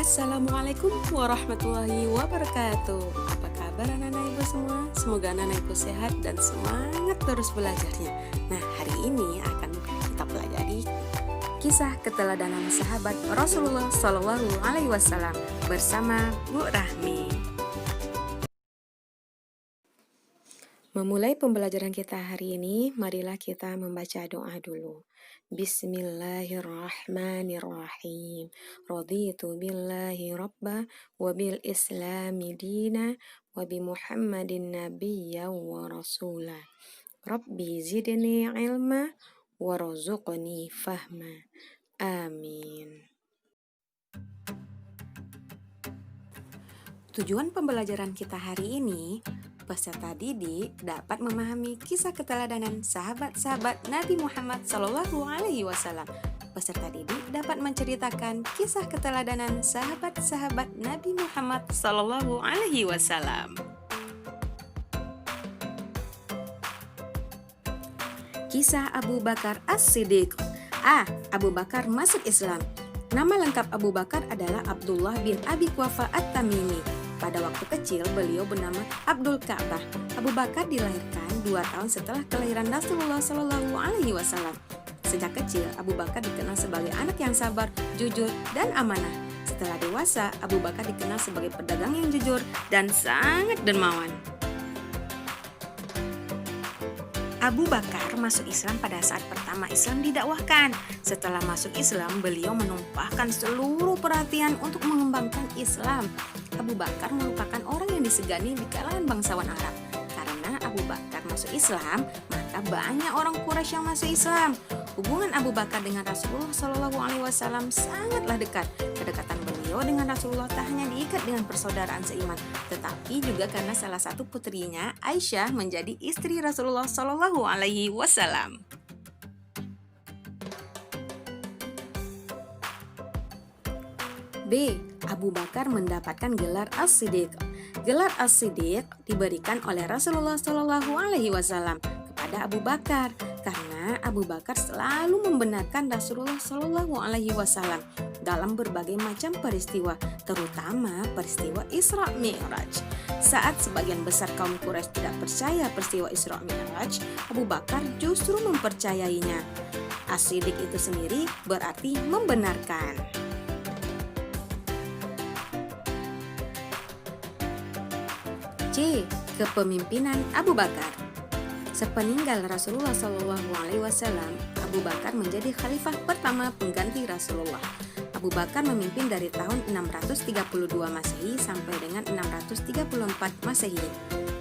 Assalamualaikum warahmatullahi wabarakatuh. Apa kabar anak-anak ibu semua? Semoga anak-anak ibu sehat dan semangat terus belajarnya. Nah, hari ini akan kita pelajari kisah keteladanan sahabat Rasulullah Shallallahu Alaihi Wasallam bersama Bu Rahmi. Memulai pembelajaran kita hari ini, marilah kita membaca doa dulu. Bismillahirrahmanirrahim. Raditu billahi rabba wa bil islami dina wa bi Muhammadin nabiyya wa rasula. Rabbi zidni ilma wa razuqni fahma. Amin. Tujuan pembelajaran kita hari ini, peserta didik dapat memahami kisah keteladanan sahabat-sahabat Nabi Muhammad Shallallahu Alaihi Wasallam. Peserta didik dapat menceritakan kisah keteladanan sahabat-sahabat Nabi Muhammad Shallallahu Alaihi Wasallam. Kisah Abu Bakar As-Siddiq. Abu Bakar masuk Islam. Nama lengkap Abu Bakar adalah Abdullah bin Abi Quhafa At-Tamimi. Pada waktu kecil, beliau bernama Abdul Ka'bah. Abu Bakar dilahirkan 2 tahun setelah kelahiran Rasulullah Shallallahu Alaihi Wasallam. Sejak kecil, Abu Bakar dikenal sebagai anak yang sabar, jujur, dan amanah. Setelah dewasa, Abu Bakar dikenal sebagai pedagang yang jujur dan sangat dermawan. Abu Bakar masuk Islam pada saat pertama Islam didakwahkan. Setelah masuk Islam, beliau menumpahkan seluruh perhatian untuk mengembangkan Islam. Abu Bakar merupakan orang yang disegani di kalangan bangsawan Arab. Karena Abu Bakar masuk Islam, maka banyak orang Quraisy yang masuk Islam. Hubungan Abu Bakar dengan Rasulullah Shallallahu Alaihi Wasallam sangatlah dekat. Kedekatan beliau dengan Rasulullah tak hanya diikat dengan persaudaraan seiman, tetapi juga karena salah satu putrinya, Aisyah, menjadi istri Rasulullah Shallallahu Alaihi Wasallam. B. Abu Bakar mendapatkan gelar As-Siddiq. Gelar As-Siddiq diberikan oleh Rasulullah Shallallahu Alaihi Wasallam kepada Abu Bakar karena Abu Bakar selalu membenarkan Rasulullah Shallallahu Alaihi Wasallam dalam berbagai macam peristiwa, terutama peristiwa Isra Mi'raj. Saat sebagian besar kaum Quraisy tidak percaya peristiwa Isra Mi'raj, Abu Bakar justru mempercayainya. As-Siddiq itu sendiri berarti membenarkan. C. Kepemimpinan Abu Bakar. Sepeninggal Rasulullah Shallallahu Alaihi Wasallam, Abu Bakar menjadi khalifah pertama pengganti Rasulullah. Abu Bakar memimpin dari tahun 632 Masehi sampai dengan 634 Masehi.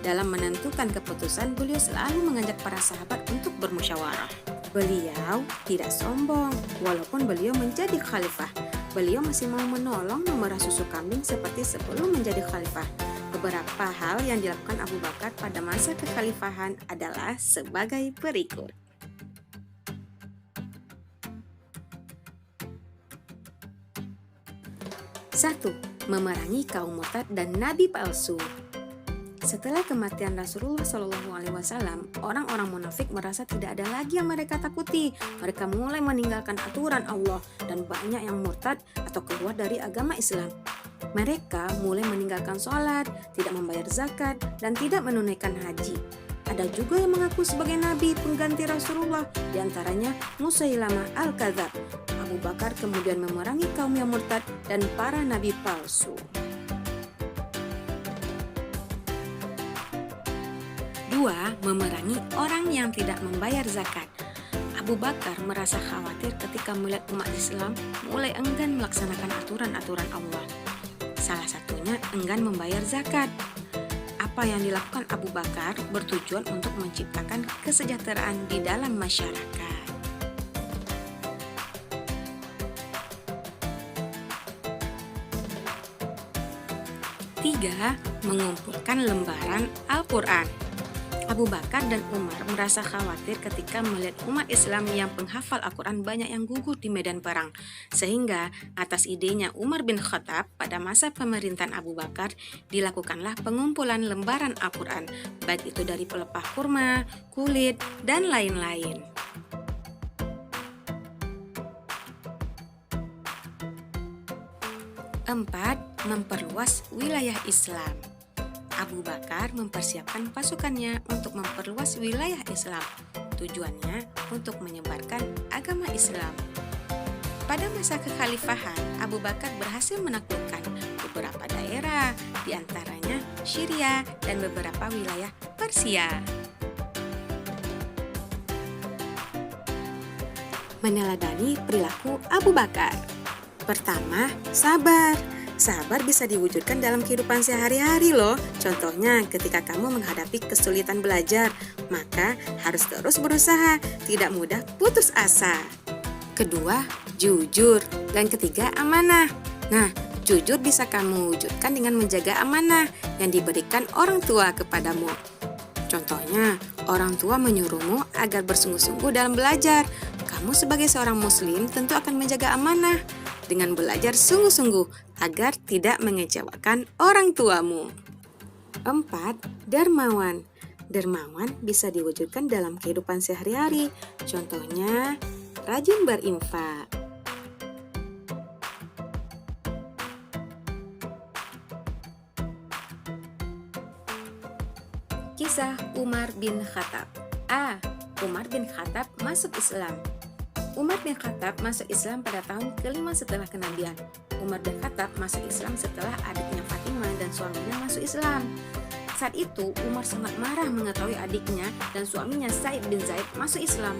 Dalam menentukan keputusan, beliau selalu mengajak para sahabat untuk bermusyawarah. Beliau tidak sombong, walaupun beliau menjadi khalifah. Beliau masih mau menolong memerah susu kambing seperti sebelum menjadi khalifah. Beberapa hal yang dilakukan Abu Bakar pada masa kekhalifahan adalah sebagai berikut. 1. Memerangi kaum murtad dan nabi palsu. Setelah kematian Rasulullah Shallallahu Alaihi Wasallam, orang-orang munafik merasa tidak ada lagi yang mereka takuti. Mereka mulai meninggalkan aturan Allah dan banyak yang murtad atau keluar dari agama Islam. Mereka mulai meninggalkan sholat, tidak membayar zakat, dan tidak menunaikan haji. Ada juga yang mengaku sebagai nabi pengganti Rasulullah, diantaranya Musailamah Al-Kadzab. Abu Bakar kemudian memerangi kaum yang murtad dan para nabi palsu. 2. Memerangi orang yang tidak membayar zakat. Abu Bakar merasa khawatir ketika melihat umat Islam mulai enggan melaksanakan aturan-aturan Allah. Salah satunya enggan membayar zakat. Apa yang dilakukan Abu Bakar bertujuan untuk menciptakan kesejahteraan di dalam masyarakat. 3. Mengumpulkan lembaran Al-Quran. Abu Bakar dan Umar merasa khawatir ketika melihat umat Islam yang penghafal Al-Quran banyak yang gugur di medan perang. Sehingga atas idenya Umar bin Khattab pada masa pemerintahan Abu Bakar dilakukanlah pengumpulan lembaran Al-Quran, baik itu dari pelepah kurma, kulit, dan lain-lain. 4. 4. Memperluas wilayah Islam. Abu Bakar mempersiapkan pasukannya untuk memperluas wilayah Islam. Tujuannya untuk menyebarkan agama Islam. Pada masa kekhalifahan, Abu Bakar berhasil menaklukkan beberapa daerah, di antaranya Syria dan beberapa wilayah Persia. Meneladani perilaku Abu Bakar. Pertama, sabar. Sabar bisa diwujudkan dalam kehidupan sehari-hari loh. Contohnya ketika kamu menghadapi kesulitan belajar, maka harus terus berusaha, tidak mudah putus asa. Kedua, jujur. Dan ketiga, amanah. Nah, jujur bisa kamu wujudkan dengan menjaga amanah yang diberikan orang tua kepadamu. Contohnya, orang tua menyuruhmu agar bersungguh-sungguh dalam belajar. Kamu sebagai seorang muslim tentu akan menjaga amanah dengan belajar sungguh-sungguh agar tidak mengecewakan orang tuamu. 4. Dermawan. Dermawan bisa diwujudkan dalam kehidupan sehari-hari. Contohnya, rajin berinfak. Kisah Umar bin Khattab. A. Umar bin Khattab masuk Islam. Umar bin Khattab masuk Islam pada tahun ke-5 setelah kenabian. Umar bin Khattab masuk Islam setelah adiknya Fatimah dan suaminya masuk Islam. Saat itu Umar sangat marah mengetahui adiknya dan suaminya Sa'id bin Zaid masuk Islam.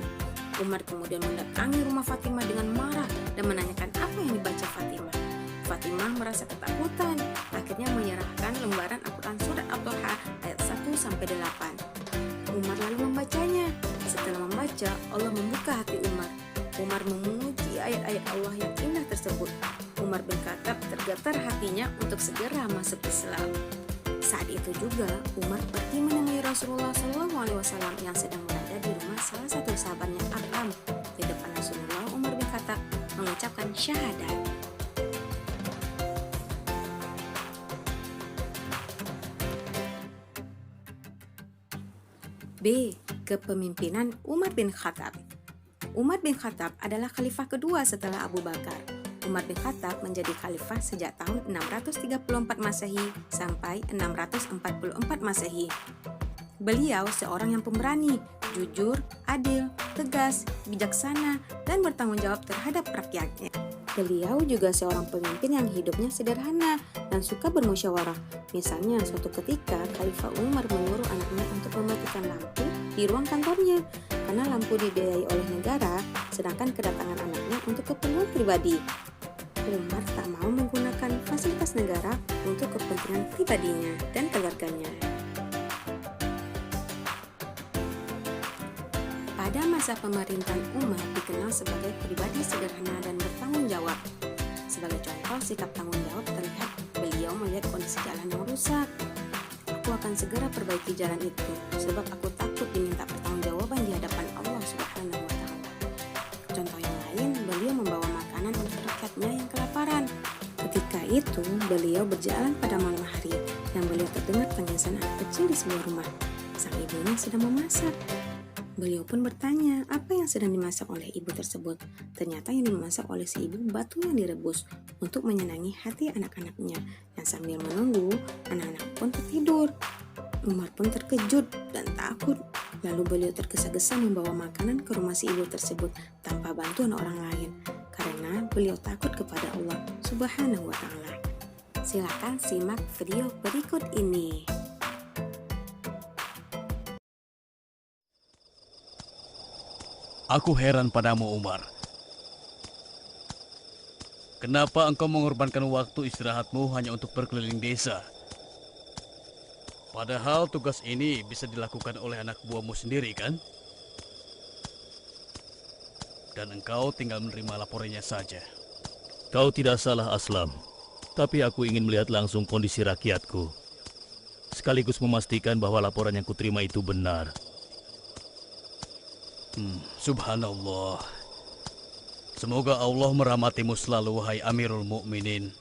Umar kemudian mendatangi rumah Fatimah dengan marah dan menanyakan apa yang dibaca Fatimah. Fatimah merasa ketakutan, akhirnya menyerahkan lembaran Al-Quran surat At-Thaha ayat 1-8. Umar lalu membacanya. Setelah membaca, Allah membuka hati Umar. Umar memuji ayat-ayat Allah yang indah tersebut. Umar bin Khattab tergetar hatinya untuk segera masuk Islam. Saat itu juga Umar pergi menemui Rasulullah SAW yang sedang berada di rumah salah satu sahabatnya Arqam. Di depan Rasulullah, Umar bin Khattab mengucapkan syahadat. B. Kepemimpinan Umar bin Khattab. Umar bin Khattab adalah khalifah kedua setelah Abu Bakar. Umar bin Khattab menjadi khalifah sejak tahun 634 Masehi sampai 644 Masehi. Beliau seorang yang pemberani, jujur, adil, tegas, bijaksana, dan bertanggung jawab terhadap rakyatnya. Beliau juga seorang pemimpin yang hidupnya sederhana dan suka bermusyawarah. Misalnya, suatu ketika Khalifah Umar menyuruh anaknya untuk mematikan lampu di ruang kantornya karena lampu dibiayai oleh negara, sedangkan kedatangan anaknya untuk keperluan pribadi. Umar tak mau menggunakan fasilitas negara untuk kepentingan pribadinya dan keluarganya. Pada masa pemerintahan Umar dikenal sebagai pribadi sederhana dan bertanggung jawab. Sebagai contoh sikap tanggung jawab terlihat beliau melihat kondisi jalan yang rusak. Aku akan segera perbaiki jalan itu, sebab aku takut diminta pertanggungjawaban di hadapan Allah Subhanahu wa Ta'ala. Contoh yang lain, beliau membawa makanan untuk rakyatnya yang kelaparan. Ketika itu, beliau berjalan pada malam hari dan beliau terdengar tangisan anak kecil di sebuah rumah. Sang ibunya sedang memasak. Beliau pun bertanya apa yang sedang dimasak oleh ibu tersebut. Ternyata yang dimasak oleh si ibu batu yang direbus untuk menyenangi hati anak-anaknya. Dan sambil menunggu, anak-anak pun tertidur. Umar pun terkejut dan takut. Lalu beliau tergesa-gesa membawa makanan ke rumah si ibu tersebut tanpa bantuan orang lain. Karena beliau takut kepada Allah Subhanahu wa Ta'ala. Silakan simak video berikut ini. Aku heran padamu, Umar. Kenapa engkau mengorbankan waktu istirahatmu hanya untuk berkeliling desa? Padahal tugas ini bisa dilakukan oleh anak buahmu sendiri, kan? Dan engkau tinggal menerima laporannya saja. Kau tidak salah, Aslam. Tapi aku ingin melihat langsung kondisi rakyatku. Sekaligus memastikan bahwa laporan yang kuterima itu benar. Subhanallah. Semoga Allah merahmatimu selalu, wahai Amirul Mukminin.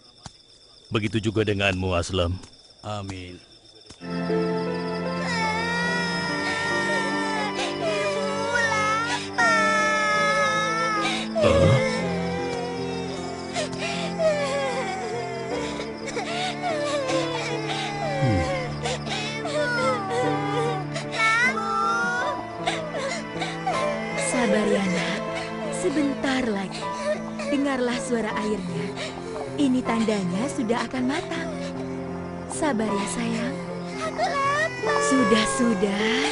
Begitu juga denganmu, Aslam. Amin. Sabar ya nak, sebentar lagi. Dengarlah suara airnya. Ini tandanya sudah akan matang. Sabar ya sayang. Aku lapar. Sudah.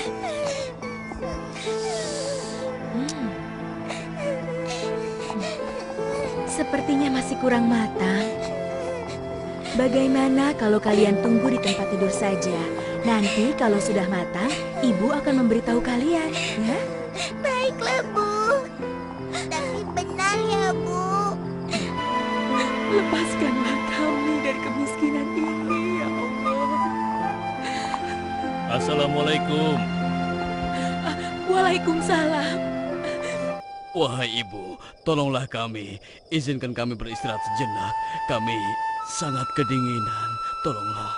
Hmm. Sepertinya masih kurang matang. Bagaimana kalau kalian tunggu di tempat tidur saja? Nanti kalau sudah matang, ibu akan memberitahu kalian, ya? Baiklah, Bu. Tapi benar ya, Bu. Lepaskanlah kami dari kemiskinan ini, ya Allah. Assalamualaikum. Waalaikumsalam. Wahai ibu, tolonglah kami. Izinkan kami beristirahat sejenak. Kami sangat kedinginan. Tolonglah.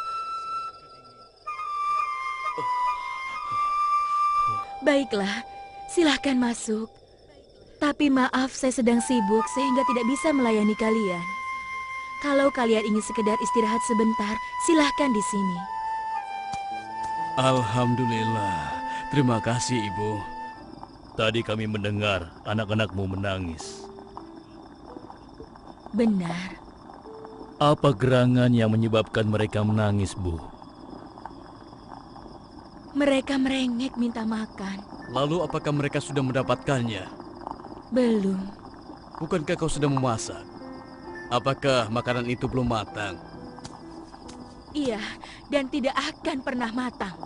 Baiklah, silahkan masuk. Tapi maaf, saya sedang sibuk sehingga tidak bisa melayani kalian. Kalau kalian ingin sekedar istirahat sebentar, silahkan di sini. Alhamdulillah. Terima kasih ibu. Tadi kami mendengar anak-anakmu menangis. Benar. Apa gerangan yang menyebabkan mereka menangis, Bu? Mereka merengek minta makan. Lalu apakah mereka sudah mendapatkannya? Belum. Bukankah kau sudah memasak? Apakah makanan itu belum matang? Iya, dan tidak akan pernah matang.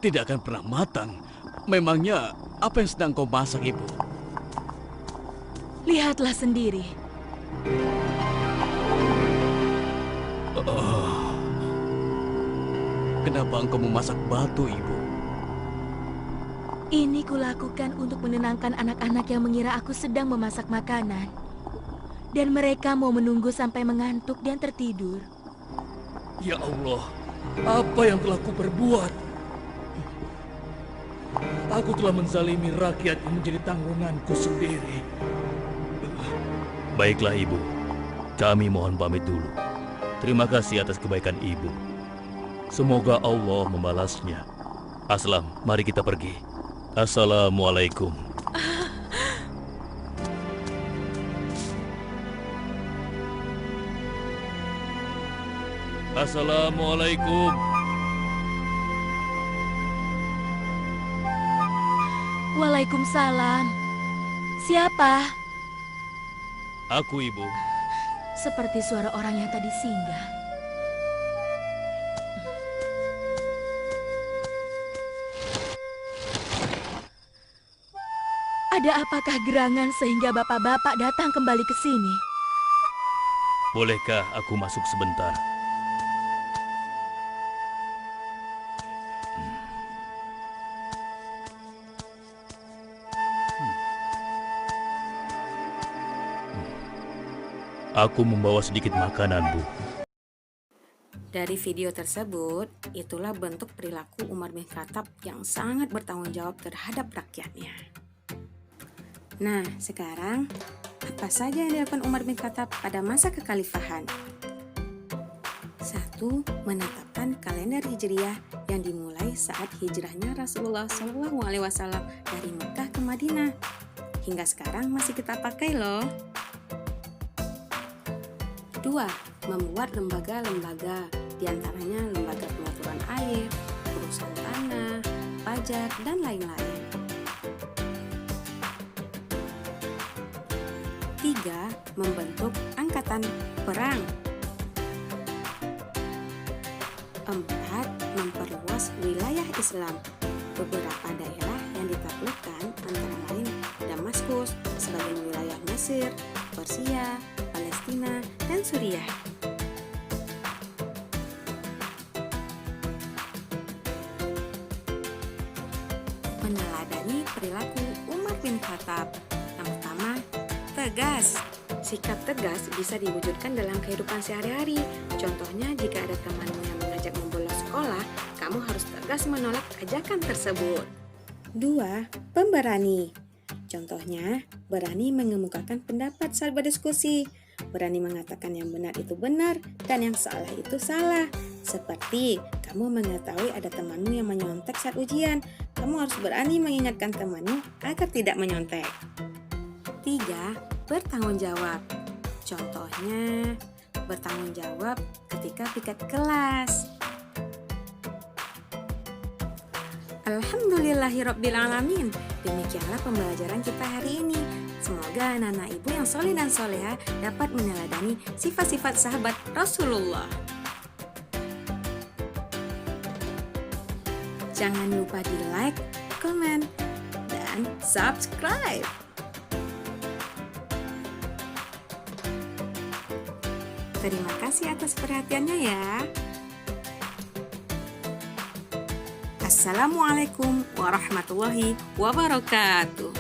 Tidak akan pernah matang. Memangnya apa yang sedang kau masak, ibu? Lihatlah sendiri. Kenapa engkau memasak batu, ibu? Ini kulakukan untuk menenangkan anak-anak yang mengira aku sedang memasak makanan. Dan mereka mau menunggu sampai mengantuk dan tertidur. Ya Allah, apa yang telah kuperbuat? Aku telah menzalimi rakyat yang menjadi tanggunganku sendiri. Baiklah, Ibu. Kami mohon pamit dulu. Terima kasih atas kebaikan Ibu. Semoga Allah membalasnya. Aslam, mari kita pergi. Assalamualaikum. Assalamualaikum. Waalaikumsalam. Siapa? Aku, Ibu. Seperti suara orang yang tadi singgah. Ada apakah gerangan sehingga bapak-bapak datang kembali ke sini? Bolehkah aku masuk sebentar? Aku membawa sedikit makanan, Bu. Dari video tersebut, itulah bentuk perilaku Umar bin Khattab yang sangat bertanggung jawab terhadap rakyatnya. Nah, sekarang apa saja yang dilakukan Umar bin Khattab pada masa kekhalifahan? 1. Menetapkan kalender Hijriyah yang dimulai saat hijrahnya Rasulullah SAW dari Mekah ke Madinah. Hingga sekarang masih kita pakai loh. 2. Membuat lembaga-lembaga, diantaranya lembaga pengaturan air, urusan tanah, pajak, dan lain-lain. 3. Membentuk angkatan perang. 4. Memperluas wilayah Islam. Beberapa daerah yang ditaklukkan antara lain Damaskus, sebagian wilayah Mesir, Persia, Palestina, dan Suriah. Meneladani perilaku Umar bin Khattab. Yang pertama, tegas. Sikap tegas bisa diwujudkan dalam kehidupan sehari-hari. Contohnya, jika ada temanmu yang mengajak membolos sekolah, kamu harus tegas menolak ajakan tersebut. 2. Pemberani. Contohnya, berani mengemukakan pendapat saat berdiskusi. Berani mengatakan yang benar itu benar dan yang salah itu salah. Seperti kamu mengetahui ada temanmu yang menyontek saat ujian. kamu harus berani mengingatkan temanmu agar tidak menyontek. 3. Bertanggung jawab. Contohnya, bertanggung jawab ketika piket kelas. Alhamdulillahirrabbilalamin. Demikianlah pembelajaran kita hari ini. Semoga anak-anak ibu yang soleh dan soleha dapat meneladani sifat-sifat sahabat Rasulullah. Jangan lupa di like, komen, dan subscribe. Terima kasih atas perhatiannya ya. Assalamualaikum warahmatullahi wabarakatuh.